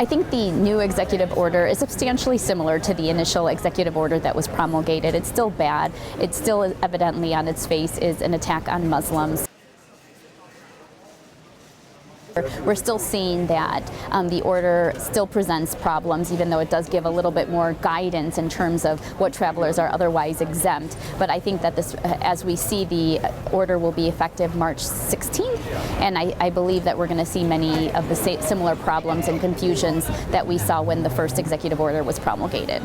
I think the new executive order is substantially similar to the initial executive order that was promulgated. It's still bad. It still evidently on its face is an attack on Muslims. We're still seeing that the order still presents problems, even though it does give a little bit more guidance in terms of what travelers are otherwise exempt. But I think that this, as we see, the order will be effective March 16th, and I believe that we're going to see many of the similar problems and confusions that we saw when the first executive order was promulgated.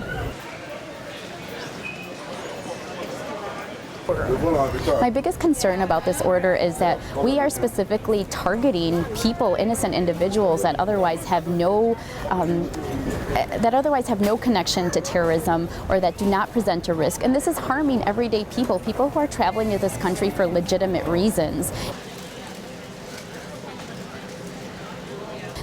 My biggest concern about this order is that we are specifically targeting people, innocent individuals that otherwise have no connection to terrorism or that do not present a risk. And this is harming everyday people who are traveling to this country for legitimate reasons.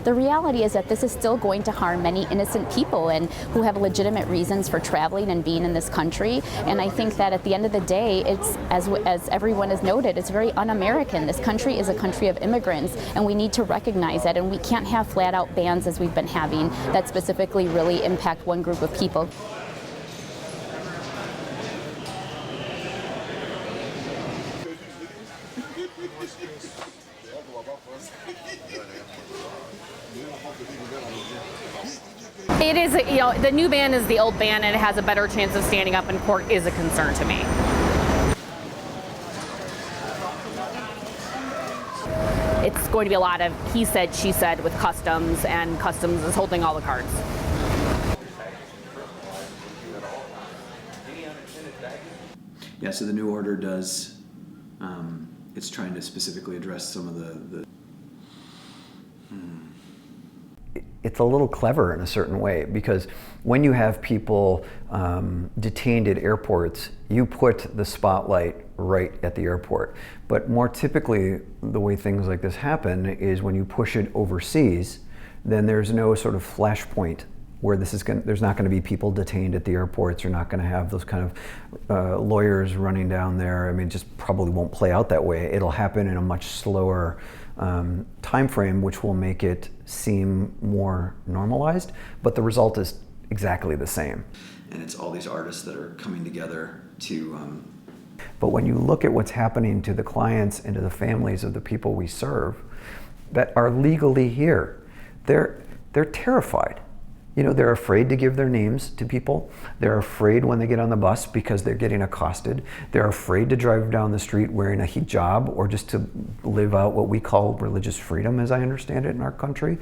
The reality is that this is still going to harm many innocent people and who have legitimate reasons for traveling and being in this country. And I think that at the end of the day, it's, as everyone has noted, it's very un-American. This country is a country of immigrants, and we need to recognize that. And we can't have flat-out bans as we've been having that specifically really impact one group of people. It is, the new ban is the old ban, and it has a better chance of standing up in court is a concern to me. It's going to be a lot of he said, she said with customs, and customs is holding all the cards. Yeah, so the new order does, it's trying to specifically address some of the It's a little clever in a certain way, because when you have people detained at airports, you put the spotlight right at the airport. But more typically, the way things like this happen is when you push it overseas, then there's no sort of flashpoint where there's not going to be people detained at the airports. You're not going to have those kind of lawyers running down there. I mean, it just probably won't play out that way. It'll happen in a much slower time frame, which will make it seem more normalized, but the result is exactly the same. And it's all these artists that are coming together to But when you look at what's happening to the clients and to the families of the people we serve that are legally here, they're terrified. You know, they're afraid to give their names to people. They're afraid when they get on the bus because they're getting accosted. They're afraid to drive down the street wearing a hijab or just to live out what we call religious freedom, as I understand it in our country.